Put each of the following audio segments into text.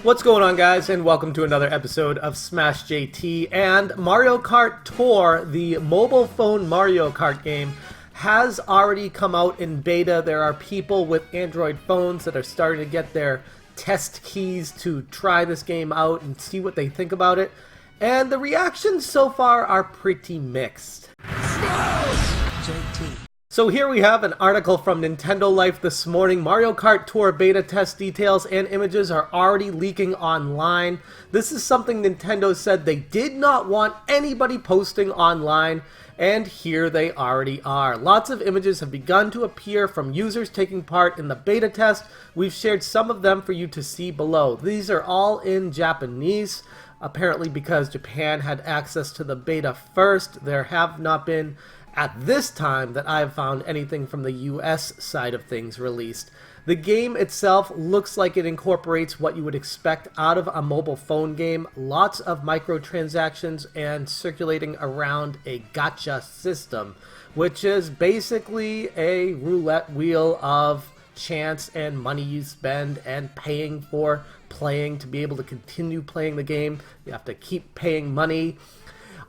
What's going on, guys, and welcome to another episode of Smash JT. And Mario Kart Tour, the mobile phone Mario Kart game, has already come out in beta. There are people with Android phones that are starting to get their test keys to try this game out and see what they think about it. And the reactions so far are pretty mixed. JT. So here we have an article from Nintendo Life this morning. Mario Kart Tour beta test details and images are already leaking online. This is something Nintendo said they did not want anybody posting online, and here they already are. Lots of images have begun to appear from users taking part in the beta test. We've shared some of them for you to see below. These are all in Japanese, apparently because Japan had access to the beta first. There have not been at this time that I've found anything from the US side of things released. The game itself looks like it incorporates what you would expect out of a mobile phone game. Lots of microtransactions and circulating around a Gatcha system, which is basically a roulette wheel of chance and money you spend and paying for playing to be able to continue playing the game. You have to keep paying money.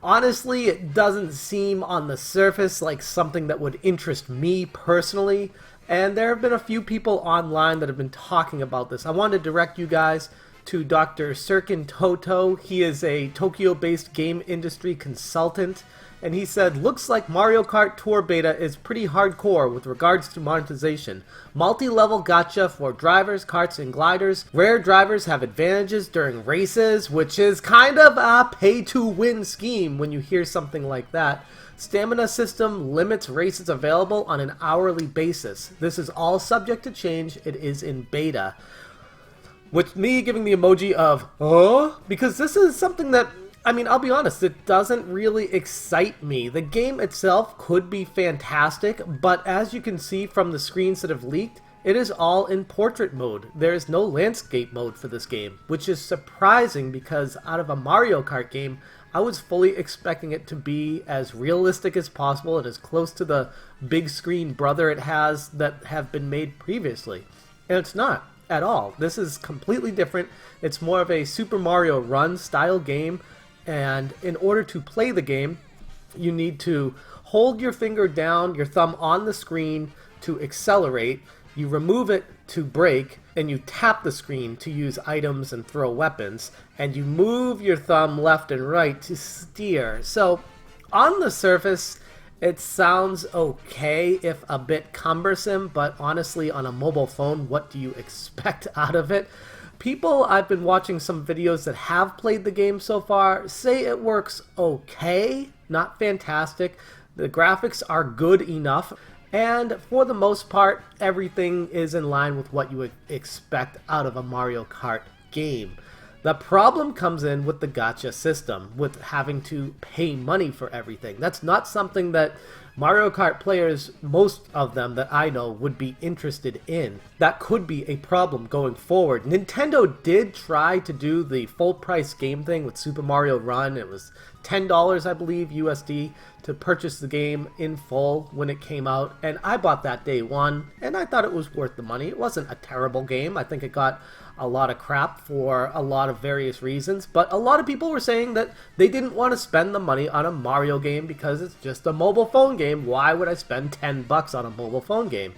Honestly, it doesn't seem on the surface like something that would interest me personally, and there have been a few people online that have been talking about this. I want to direct you guys to Dr. Sirkin Toto. He is a Tokyo-based game industry consultant, and he said, looks like Mario Kart Tour beta is pretty hardcore with regards to monetization. Multi-level gacha for drivers, karts, and gliders. Rare drivers have advantages during races, which is kind of a pay-to-win scheme when you hear something like that. Stamina system limits races available on an hourly basis. This is all subject to change. It is in beta. With me giving the emoji of, oh, because this is something that, I mean, I'll be honest, it doesn't really excite me. The game itself could be fantastic, but as you can see from the screens that have leaked, it is all in portrait mode. There is no landscape mode for this game, which is surprising because out of a Mario Kart game, I was fully expecting it to be as realistic as possible and as close to the big screen brother it has that have been made previously. And it's not at all. This is completely different. It's more of a Super Mario Run style game. And in order to play the game, you need to hold your finger down, your thumb on the screen to accelerate, you remove it to brake, and you tap the screen to use items and throw weapons, and you move your thumb left and right to steer. So, on the surface, it sounds okay, if a bit cumbersome, but honestly, on a mobile phone, what do you expect out of it? People, I've been watching some videos that have played the game so far, say it works okay, not fantastic. The graphics are good enough, and for the most part, everything is in line with what you would expect out of a Mario Kart game. The problem comes in with the gacha system, with having to pay money for everything. That's not something that Mario Kart players, most of them that I know, would be interested in. That could be a problem going forward. Nintendo did try to do the full price game thing with Super Mario Run. It was $10, I believe, USD, to purchase the game in full when it came out, and I bought that day one, and I thought it was worth the money. It wasn't a terrible game. I think it got a lot of crap for a lot of various reasons, but a lot of people were saying that they didn't want to spend the money on a Mario game because it's just a mobile phone game. Why would I spend $10 on a mobile phone game?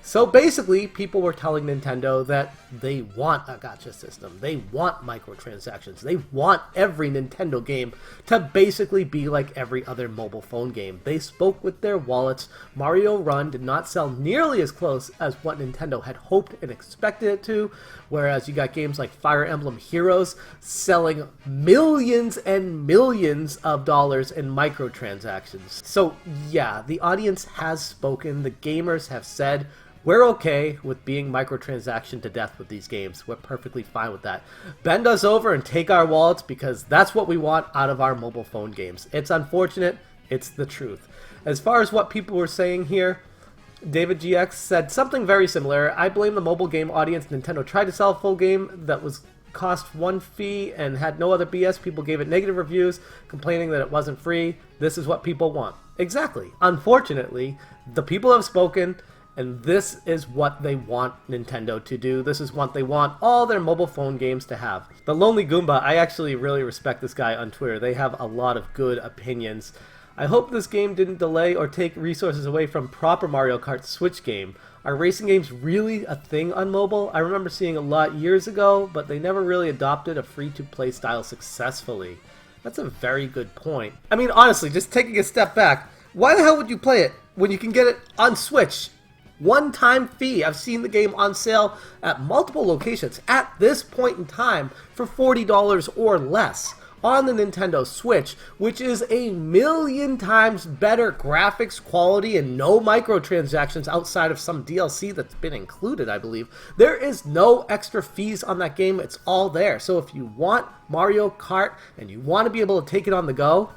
So basically, people were telling Nintendo that they want a gacha system. They want microtransactions. They want every Nintendo game to basically be like every other mobile phone game. They spoke with their wallets. Mario Run did not sell nearly as close as what Nintendo had hoped and expected it to, whereas you got games like Fire Emblem Heroes selling millions and millions of dollars in microtransactions. So yeah, the audience has spoken. The gamers have said, we're okay with being microtransaction to death with these games. We're perfectly fine with that. Bend us over and take our wallets because that's what we want out of our mobile phone games. It's unfortunate. It's the truth. As far as what people were saying here, David GX said something very similar. I blame the mobile game audience. Nintendo tried to sell a full game that was cost one fee and had no other BS. People gave it negative reviews, complaining that it wasn't free. This is what people want. Exactly. Unfortunately, the people have spoken, And this is what they want Nintendo to do. This is what they want all their mobile phone games to have. The Lonely Goomba, I actually really respect this guy on Twitter. They have a lot of good opinions. I hope this game didn't delay or take resources away from proper Mario Kart Switch game. Are racing games really a thing on mobile? I remember seeing a lot years ago, but they never really adopted a free-to-play style successfully. That's a very good point. I mean, honestly, just taking a step back, why the hell would you play it when you can get it on Switch? One-time fee. I've seen the game on sale at multiple locations at this point in time for $40 or less on the Nintendo Switch, which is a million times better graphics quality and no microtransactions outside of some DLC that's been included, I believe. There is no extra fees on that game. It's all there. So if you want Mario Kart and you want to be able to take it on the go,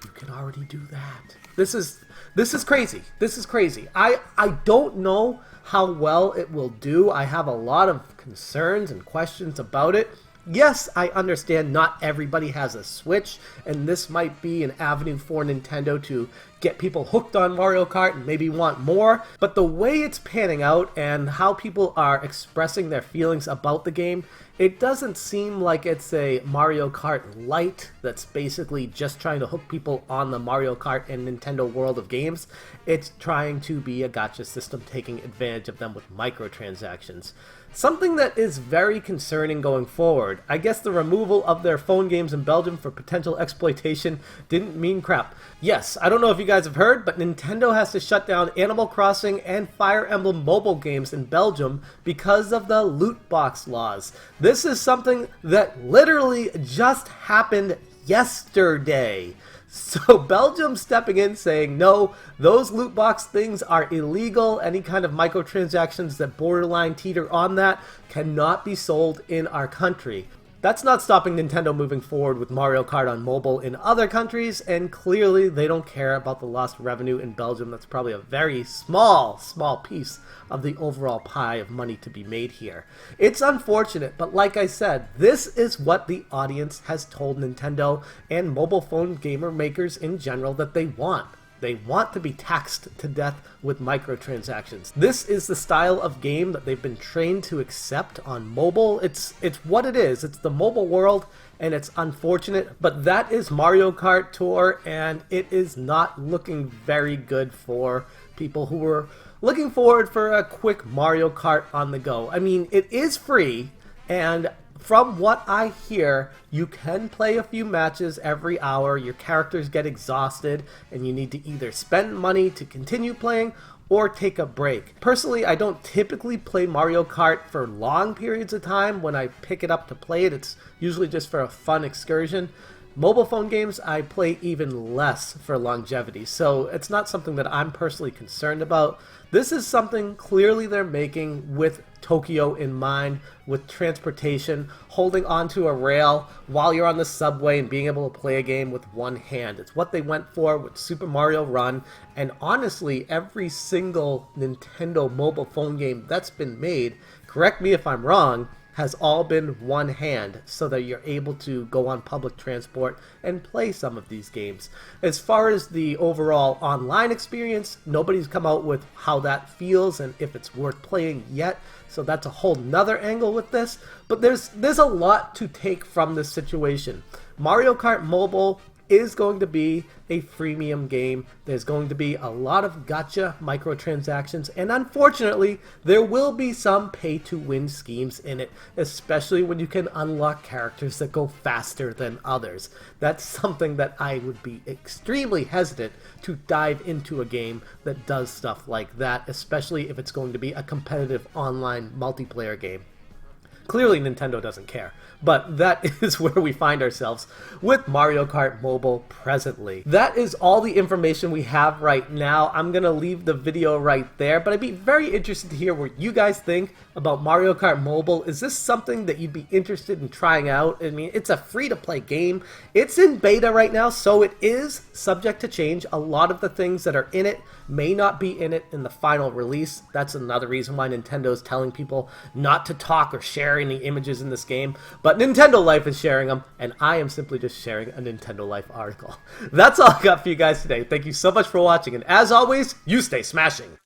you can already do that. This is crazy. This is crazy. I don't know how well it will do. I have a lot of concerns and questions about it. Yes, I understand not everybody has a Switch, and this might be an avenue for Nintendo to get people hooked on Mario Kart and maybe want more, but the way it's panning out and how people are expressing their feelings about the game, it doesn't seem like it's a Mario Kart Lite that's basically just trying to hook people on the Mario Kart and Nintendo world of games. It's trying to be a gacha system taking advantage of them with microtransactions. Something that is very concerning going forward. I guess the removal of their phone games in Belgium for potential exploitation didn't mean crap. Yes, I don't know if you guys have heard, but Nintendo has to shut down Animal Crossing and Fire Emblem mobile games in Belgium because of the loot box laws. This is something that literally just happened yesterday. So Belgium stepping in saying, no, those loot box things are illegal. Any kind of microtransactions that borderline teeter on that cannot be sold in our country. That's not stopping Nintendo moving forward with Mario Kart on mobile in other countries, and clearly they don't care about the lost revenue in Belgium. That's probably a very small piece of the overall pie of money to be made here. It's unfortunate, but like I said, this is what the audience has told Nintendo and mobile phone gamer makers in general that they want. They want to be taxed to death with microtransactions. This is the style of game that they've been trained to accept on mobile. It's what it is. It's the mobile world, and it's unfortunate, but that is Mario Kart Tour, and it is not looking very good for people who are looking forward for a quick Mario Kart on the go. I mean, it is free, and from what I hear, you can play a few matches every hour, your characters get exhausted, and you need to either spend money to continue playing or take a break. Personally, I don't typically play Mario Kart for long periods of time. When I pick it up to play it, it's usually just for a fun excursion. Mobile phone games, I play even less for longevity, so it's not something that I'm personally concerned about. This is something clearly they're making with Tokyo in mind, with transportation, holding onto a rail while you're on the subway and being able to play a game with one hand. It's what they went for with Super Mario Run, and honestly, every single Nintendo mobile phone game that's been made, correct me if I'm wrong, has all been one hand so that you're able to go on public transport and play some of these games. As far as the overall online experience, nobody's come out with how that feels and if it's worth playing yet, so that's a whole nother angle with this. But there's a lot to take from this situation. Mario Kart Mobile is going to be a freemium game. There's going to be a lot of gacha microtransactions, and unfortunately, there will be some pay-to-win schemes in it, especially when you can unlock characters that go faster than others. That's something that I would be extremely hesitant to dive into a game that does stuff like that, especially if it's going to be a competitive online multiplayer game. Clearly, Nintendo doesn't care, but that is where we find ourselves with Mario Kart Mobile presently. That is all the information we have right now. I'm going to leave the video right there, but I'd be very interested to hear what you guys think about Mario Kart Mobile. Is this something that you'd be interested in trying out? I mean, it's a free-to-play game. It's in beta right now, so it is subject to change. A lot of the things that are in it may not be in it in the final release. That's another reason why Nintendo's telling people not to talk or share any images in this game, but Nintendo Life is sharing them, and I am simply just sharing a Nintendo Life article. That's all I got for you guys today. Thank you so much for watching, and as always, you stay smashing.